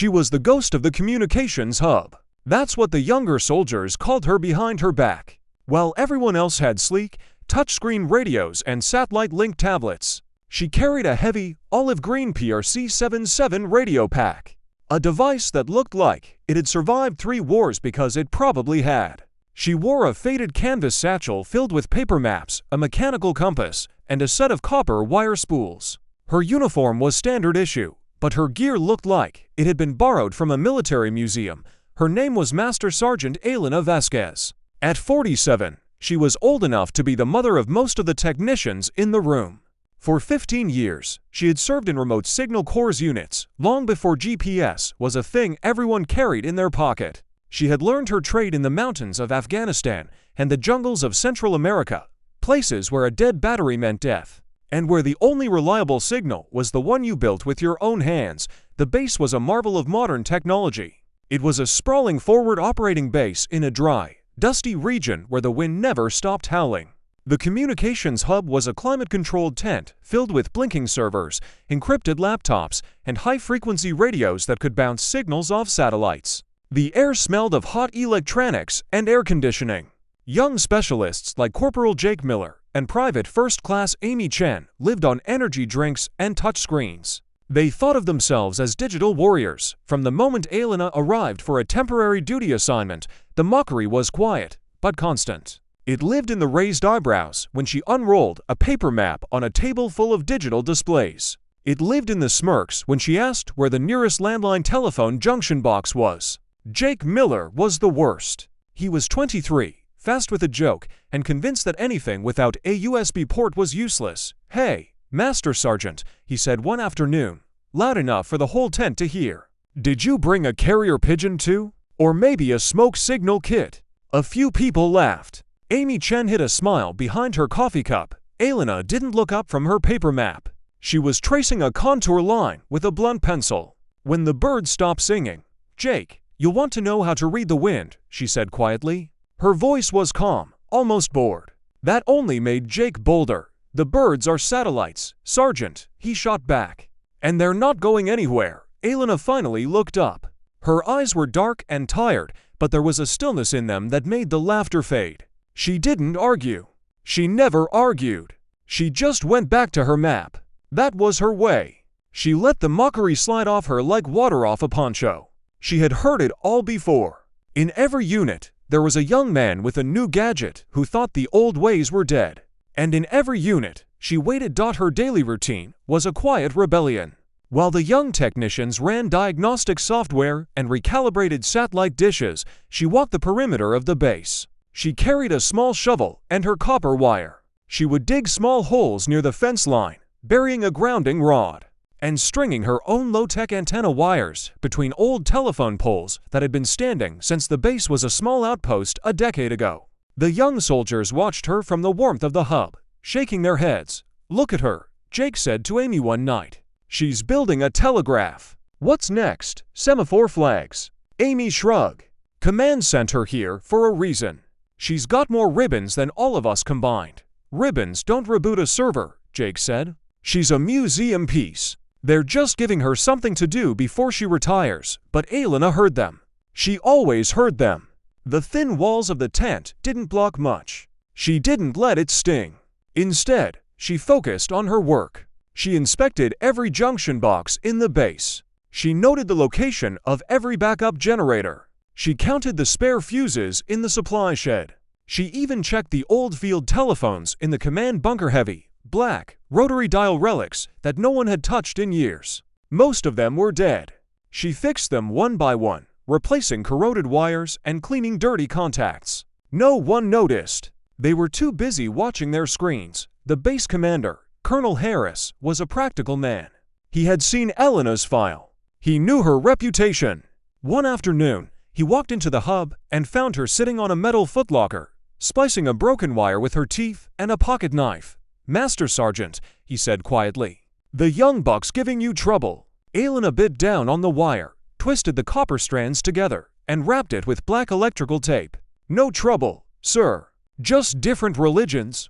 She was the ghost of the communications hub. That's what the younger soldiers called her behind her back. While everyone else had sleek, touchscreen radios and satellite-linked tablets, she carried a heavy, olive-green PRC-77 radio pack. A device that looked like it had survived 3 wars because it probably had. She wore a faded canvas satchel filled with paper maps, a mechanical compass, and a set of copper wire spools. Her uniform was standard issue, but her gear looked like it had been borrowed from a military museum. Her name was Master Sergeant Elena Vasquez. At 47, she was old enough to be the mother of most of the technicians in the room. For 15 years, she had served in remote signal corps units, long before GPS was a thing everyone carried in their pocket. She had learned her trade in the mountains of Afghanistan and the jungles of Central America, places where a dead battery meant death, and where the only reliable signal was the one you built with your own hands. The base was a marvel of modern technology. It was a sprawling forward operating base in a dry, dusty region where the wind never stopped howling. The communications hub was a climate-controlled tent filled with blinking servers, encrypted laptops, and high-frequency radios that could bounce signals off satellites. The air smelled of hot electronics and air conditioning. Young specialists like Corporal Jake Miller and Private First Class Amy Chen lived on energy drinks and touchscreens. They thought of themselves as digital warriors. From the moment Elena arrived for a temporary duty assignment, the mockery was quiet, but constant. It lived in the raised eyebrows when she unrolled a paper map on a table full of digital displays. It lived in the smirks when she asked where the nearest landline telephone junction box was. Jake Miller was the worst. He was 23, fast with a joke, and convinced that anything without a USB port was useless. "Hey, Master Sergeant," he said one afternoon, loud enough for the whole tent to hear. "Did you bring a carrier pigeon too? Or maybe a smoke signal kit?" A few people laughed. Amy Chen hid a smile behind her coffee cup. Elena didn't look up from her paper map. She was tracing a contour line with a blunt pencil. When the birds stopped singing, "Jake, you'll want to know how to read the wind," she said quietly. Her voice was calm, almost bored. That only made Jake bolder. "The birds are satellites, Sergeant," he shot back. "And they're not going anywhere." Elena finally looked up. Her eyes were dark and tired, but there was a stillness in them that made the laughter fade. She didn't argue. She never argued. She just went back to her map. That was her way. She let the mockery slide off her like water off a poncho. She had heard it all before. In every unit, there was a young man with a new gadget who thought the old ways were dead. And in every unit, she waited. Her daily routine was a quiet rebellion. While the young technicians ran diagnostic software and recalibrated satellite dishes, she walked the perimeter of the base. She carried a small shovel and her copper wire. She would dig small holes near the fence line, burying a grounding rod, and stringing her own low-tech antenna wires between old telephone poles that had been standing since the base was a small outpost a decade ago. The young soldiers watched her from the warmth of the hub, shaking their heads. "Look at her," Jake said to Amy one night. "She's building a telegraph." "What's next?" "Semaphore flags." Amy shrugged. "Command sent her here for a reason. She's got more ribbons than all of us combined." "Ribbons don't reboot a server," Jake said. "She's a museum piece. They're just giving her something to do before she retires." But Elena heard them. She always heard them. The thin walls of the tent didn't block much. She didn't let it sting. Instead, she focused on her work. She inspected every junction box in the base. She noted the location of every backup generator. She counted the spare fuses in the supply shed. She even checked the old field telephones in the command bunker, heavy, black, rotary dial relics that no one had touched in years. Most of them were dead. She fixed them one by one, replacing corroded wires and cleaning dirty contacts. No one noticed. They were too busy watching their screens. The base commander, Colonel Harris, was a practical man. He had seen Elena's file. He knew her reputation. One afternoon, he walked into the hub and found her sitting on a metal footlocker, splicing a broken wire with her teeth and a pocket knife. "Master Sergeant," he said quietly, "the young buck's giving you trouble." Elena bit down on the wire, twisted the copper strands together, and wrapped it with black electrical tape. "No trouble, sir. Just different religions.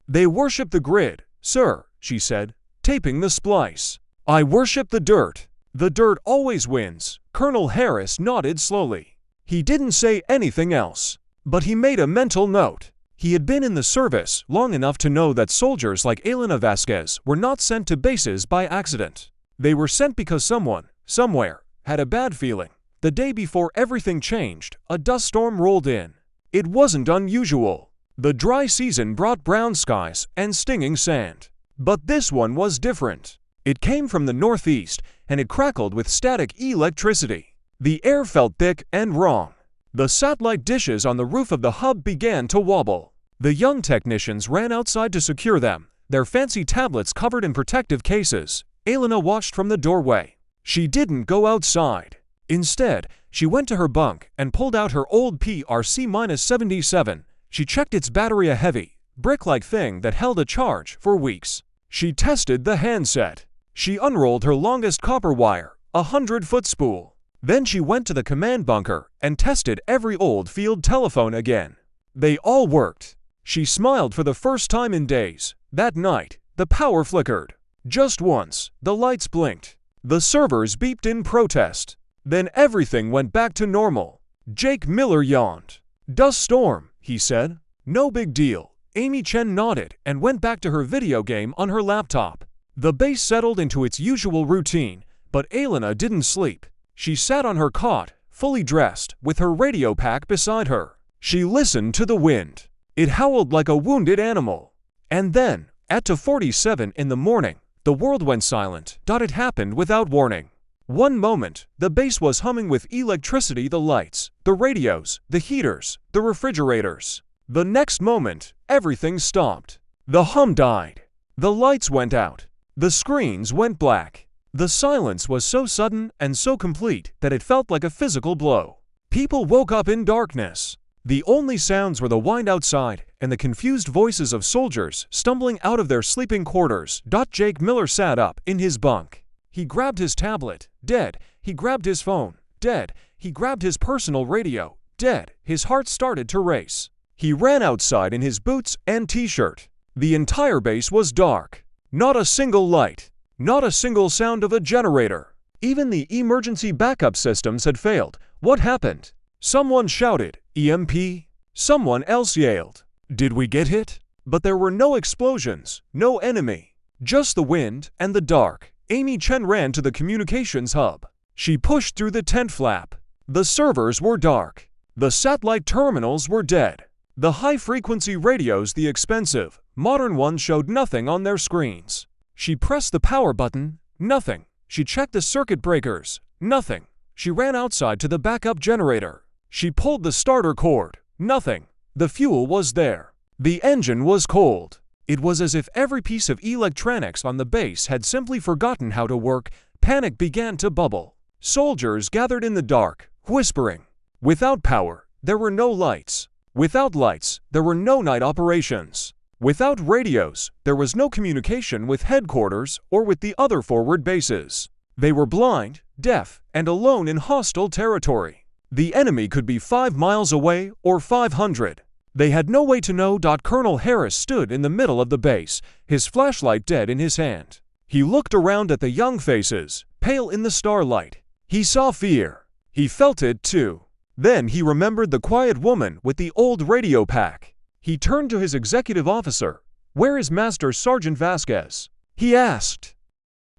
They worship the grid, sir," she said, taping the splice. "I worship the dirt." The dirt always wins. Colonel Harris nodded slowly. He didn't say anything else, but he made a mental note. He had been in the service long enough to know that soldiers like Elena Vasquez were not sent to bases by accident. They were sent because someone, somewhere, had a bad feeling. The day before everything changed, a dust storm rolled in. It wasn't unusual. The dry season brought brown skies and stinging sand. But this one was different. It came from the northeast, and it crackled with static electricity. The air felt thick and wrong. The satellite dishes on the roof of the hub began to wobble. The young technicians ran outside to secure them, their fancy tablets covered in protective cases. Elena watched from the doorway. She didn't go outside. Instead, she went to her bunk and pulled out her old PRC-77. She checked its battery, a heavy, brick-like thing that held a charge for weeks. She tested the handset. She unrolled her longest copper wire, a 100-foot spool. Then she went to the command bunker and tested every old field telephone again. They all worked. She smiled for the first time in days. That night, the power flickered. Just once, the lights blinked. The servers beeped in protest. Then everything went back to normal. Jake Miller yawned. "Dust storm," he said. "No big deal." Amy Chen nodded and went back to her video game on her laptop. The base settled into its usual routine, but Elena didn't sleep. She sat on her cot, fully dressed, with her radio pack beside her. She listened to the wind. It howled like a wounded animal. And then, at 2:47 in the morning, the world went silent. It happened without warning. One moment, the base was humming with electricity, the lights, the radios, the heaters, the refrigerators. The next moment, everything stopped. The hum died. The lights went out. The screens went black. The silence was so sudden and so complete that it felt like a physical blow. People woke up in darkness. The only sounds were the wind outside and the confused voices of soldiers stumbling out of their sleeping quarters. Jake Miller sat up in his bunk. He grabbed his tablet, dead. He grabbed his phone, dead. He grabbed his personal radio, dead. His heart started to race. He ran outside in his boots and t-shirt. The entire base was dark. Not a single light. Not a single sound of a generator. Even the emergency backup systems had failed. What happened? Someone shouted, "EMP?" Someone else yelled, "Did we get hit?" But there were no explosions, no enemy. Just the wind and the dark. Amy Chen ran to the communications hub. She pushed through the tent flap. The servers were dark. The satellite terminals were dead. The high-frequency radios, the expensive, modern ones, showed nothing on their screens. She pressed the power button. Nothing. She checked the circuit breakers. Nothing. She ran outside to the backup generator. She pulled the starter cord. Nothing. The fuel was there. The engine was cold. It was as if every piece of electronics on the base had simply forgotten how to work. Panic began to bubble. Soldiers gathered in the dark, whispering. Without power, there were no lights. Without lights, there were no night operations. Without radios, there was no communication with headquarters or with the other forward bases. They were blind, deaf, and alone in hostile territory. The enemy could be 5 miles away or 500. They had no way to know. Colonel Harris stood in the middle of the base, his flashlight dead in his hand. He looked around at the young faces, pale in the starlight. He saw fear. He felt it too. Then he remembered the quiet woman with the old radio pack. He turned to his executive officer. "Where is Master Sergeant Vasquez?" he asked.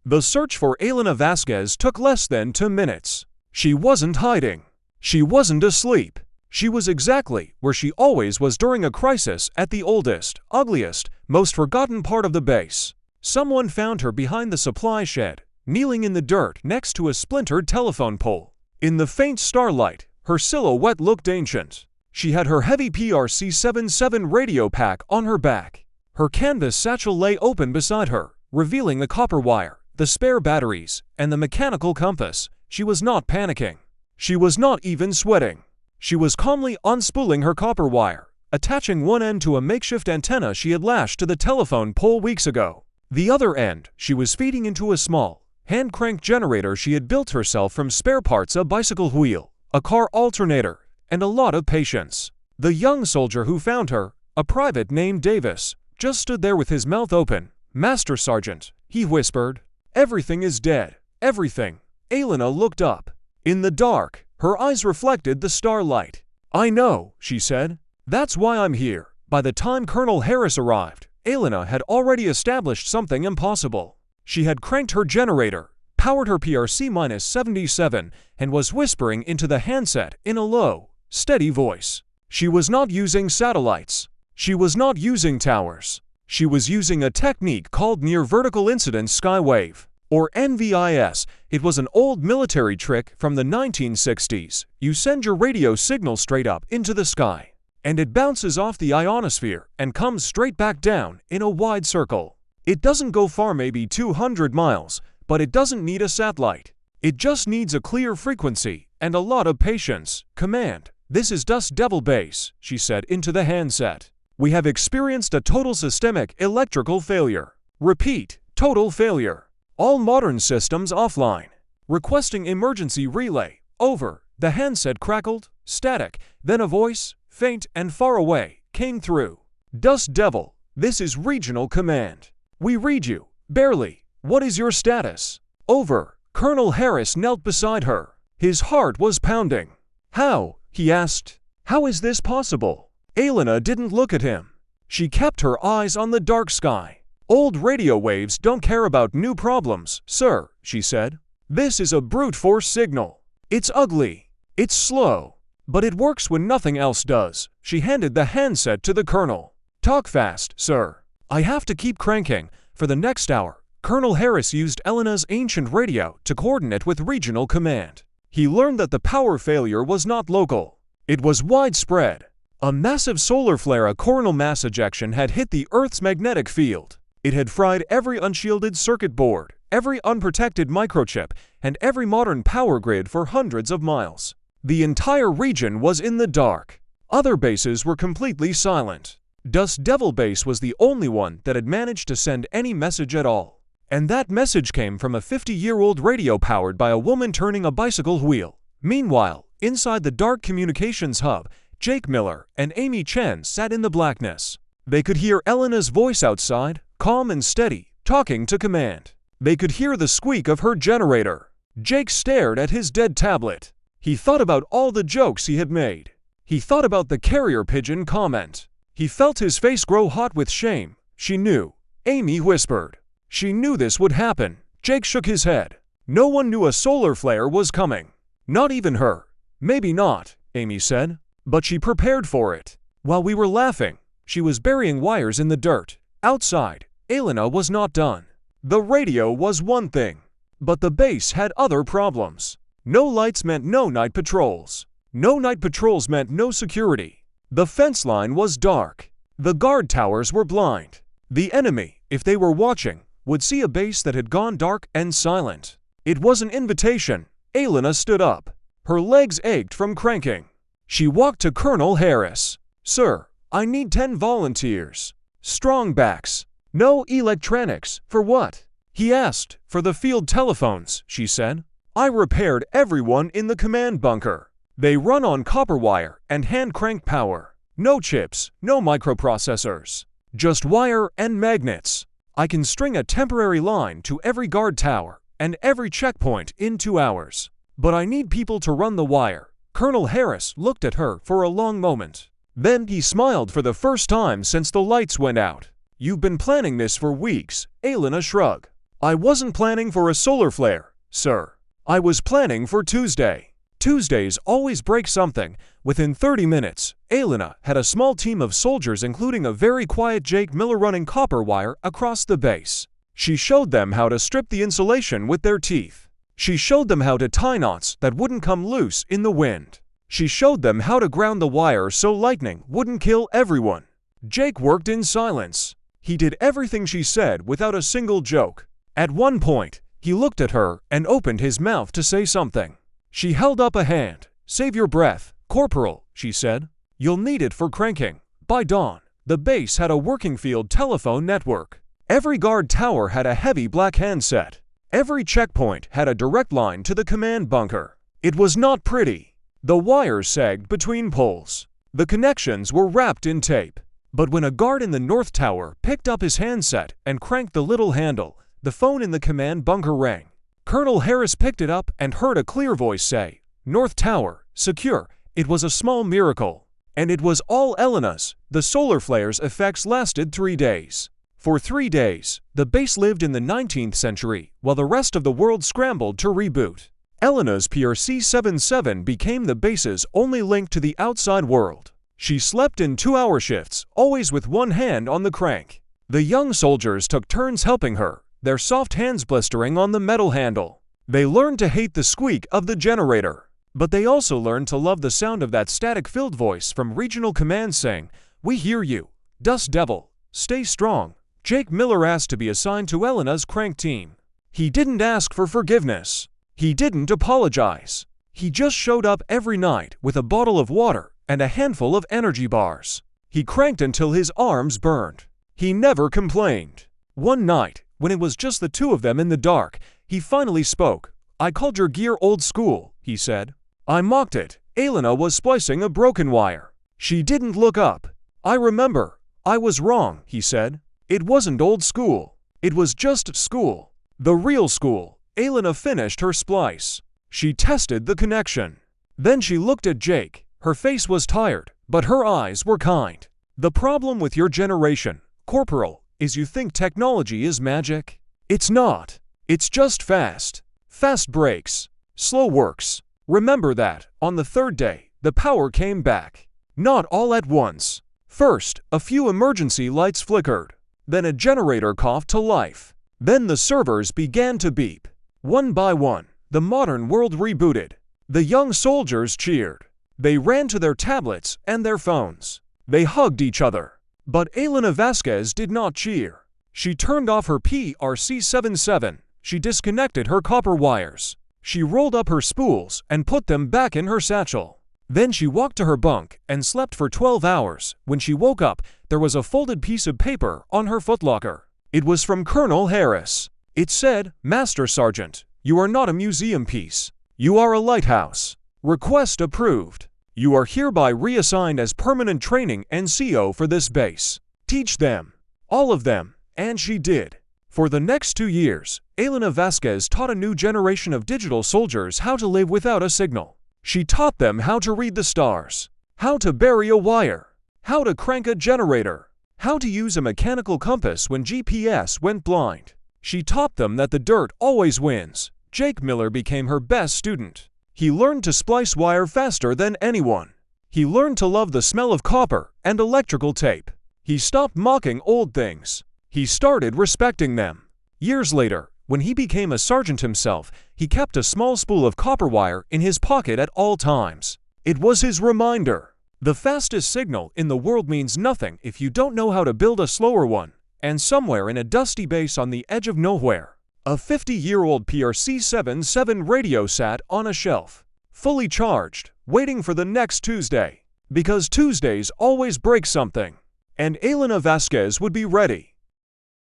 The search for Elena Vasquez took less than 2 minutes. She wasn't hiding. She wasn't asleep. She was exactly where she always was during a crisis, at the oldest, ugliest, most forgotten part of the base. Someone found her behind the supply shed, kneeling in the dirt next to a splintered telephone pole. In the faint starlight, her silhouette looked ancient. She had her heavy PRC-77 radio pack on her back. Her canvas satchel lay open beside her, revealing the copper wire, the spare batteries, and the mechanical compass. She was not panicking. She was not even sweating. She was calmly unspooling her copper wire, attaching one end to a makeshift antenna she had lashed to the telephone pole weeks ago. The other end she was feeding into a small, hand-cranked generator she had built herself from spare parts: a bicycle wheel, a car alternator, and a lot of patience. The young soldier who found her, a private named Davis, just stood there with his mouth open. "Master Sergeant," he whispered, "everything is dead. Everything. Elena looked up. In the dark, her eyes reflected the starlight. "I know," she said. "That's why I'm here." By the time Colonel Harris arrived, Elena had already established something impossible. She had cranked her generator, powered her PRC-77, and was whispering into the handset in a low, steady voice. She was not using satellites. She was not using towers. She was using a technique called Near Vertical Incidence Skywave, or NVIS. It was an old military trick from the 1960s. You send your radio signal straight up into the sky, and it bounces off the ionosphere and comes straight back down in a wide circle. It doesn't go far, maybe 200 miles, but it doesn't need a satellite. It just needs a clear frequency and a lot of patience. Command, this is Dust Devil Base, she said into the handset. We have experienced a total systemic electrical failure. Repeat, total failure. All modern systems offline. Requesting emergency relay. Over. The handset crackled, static, then a voice, faint and far away, came through. Dust Devil, this is Regional Command. We read you. Barely. What is your status? Over. Colonel Harris knelt beside her. His heart was pounding. How? He asked. How is this possible? Elena didn't look at him. She kept her eyes on the dark sky. Old radio waves don't care about new problems, sir, she said. This is a brute force signal. It's ugly. It's slow. But it works when nothing else does. She handed the handset to the colonel. Talk fast, sir. I have to keep cranking. For the next hour, Colonel Harris used Elena's ancient radio to coordinate with Regional Command. He learned that the power failure was not local. It was widespread. A massive solar flare, a coronal mass ejection, had hit the Earth's magnetic field. It had fried every unshielded circuit board, every unprotected microchip, and every modern power grid for hundreds of miles. The entire region was in the dark. Other bases were completely silent. Dust Devil Base was the only one that had managed to send any message at all. And that message came from a 50-year-old radio powered by a woman turning a bicycle wheel. Meanwhile, inside the dark communications hub, Jake Miller and Amy Chen sat in the blackness. They could hear Elena's voice outside, calm and steady, talking to command. They could hear the squeak of her generator. Jake stared at his dead tablet. He thought about all the jokes he had made. He thought about the carrier pigeon comment. He felt his face grow hot with shame. She knew. Amy whispered. She knew this would happen. Jake shook his head. No one knew a solar flare was coming. Not even her. Maybe not, Amy said. But she prepared for it. While we were laughing, she was burying wires in the dirt. Outside, Elena was not done. The radio was one thing, but the base had other problems. No lights meant no night patrols. No night patrols meant no security. The fence line was dark. The guard towers were blind. The enemy, if they were watching, would see a base that had gone dark and silent. It was an invitation. Elena stood up. Her legs ached from cranking. She walked to Colonel Harris. Sir, I need 10 volunteers. Strong backs. No electronics. For what? He asked. For the field telephones, she said. I repaired everyone in the command bunker. They run on copper wire and hand crank power. No chips, no microprocessors. Just wire and magnets. I can string a temporary line to every guard tower and every checkpoint in 2 hours. But I need people to run the wire. Colonel Harris looked at her for a long moment. Then he smiled for the first time since the lights went out. You've been planning this for weeks, Elena shrugged. I wasn't planning for a solar flare, sir. I was planning for Tuesday. Tuesdays always break something. Within 30 minutes, Elena had a small team of soldiers, including a very quiet Jake Miller, running copper wire across the base. She showed them how to strip the insulation with their teeth. She showed them how to tie knots that wouldn't come loose in the wind. She showed them how to ground the wire so lightning wouldn't kill everyone. Jake worked in silence. He did everything she said without a single joke. At one point, he looked at her and opened his mouth to say something. She held up a hand. Save your breath, Corporal, she said. You'll need it for cranking. By dawn, the base had a working field telephone network. Every guard tower had a heavy black handset. Every checkpoint had a direct line to the command bunker. It was not pretty. The wires sagged between poles. The connections were wrapped in tape. But when a guard in the north tower picked up his handset and cranked the little handle, the phone in the command bunker rang. Colonel Harris picked it up and heard a clear voice say, "North Tower, secure." It was a small miracle. And it was all Elena's. The solar flare's effects lasted 3 days. For 3 days, the base lived in the 19th century, while the rest of the world scrambled to reboot. Elena's PRC-77 became the base's only link to the outside world. She slept in 2-hour shifts, always with one hand on the crank. The young soldiers took turns helping her, their soft hands blistering on the metal handle. They learned to hate the squeak of the generator. But they also learned to love the sound of that static-filled voice from regional command saying, "We hear you. Dust Devil, stay strong." Jake Miller asked to be assigned to Elena's crank team. He didn't ask for forgiveness. He didn't apologize. He just showed up every night with a bottle of water and a handful of energy bars. He cranked until his arms burned. He never complained. One night, when it was just the two of them in the dark, he finally spoke. "I called your gear old school," he said. I mocked it. Elena was splicing a broken wire. She didn't look up. "I remember. I was wrong," he said. "It wasn't old school. It was just school. The real school." Elena finished her splice. She tested the connection. Then she looked at Jake. Her face was tired, but her eyes were kind. "The problem with your generation, Corporal, is you think technology is magic. It's not. It's just fast. Fast breaks. Slow works. Remember that, on the 3rd day, the power came back. Not all at once. First, a few emergency lights flickered. Then a generator coughed to life. Then the servers began to beep. One by one, the modern world rebooted. The young soldiers cheered. They ran to their tablets and their phones. They hugged each other. But Elena Vasquez did not cheer. She turned off her PRC-77. She disconnected her copper wires. She rolled up her spools and put them back in her satchel. Then she walked to her bunk and slept for 12 hours. When she woke up, there was a folded piece of paper on her footlocker. It was from Colonel Harris. It said, "Master Sergeant, you are not a museum piece. You are a lighthouse. Request approved. You are hereby reassigned as permanent training NCO for this base. Teach them. All of them." And she did. For the next 2 years, Elena Vasquez taught a new generation of digital soldiers how to live without a signal. She taught them how to read the stars, how to bury a wire, how to crank a generator, how to use a mechanical compass when GPS went blind. She taught them that the dirt always wins. Jake Miller became her best student. He learned to splice wire faster than anyone. He learned to love the smell of copper and electrical tape. He stopped mocking old things. He started respecting them. Years later, when he became a sergeant himself, he kept a small spool of copper wire in his pocket at all times. It was his reminder. The fastest signal in the world means nothing if you don't know how to build a slower one. And somewhere in a dusty base on the edge of nowhere, a 50-year-old PRC-77 radio sat on a shelf, fully charged, waiting for the next Tuesday. Because Tuesdays always break something. And Elena Vasquez would be ready.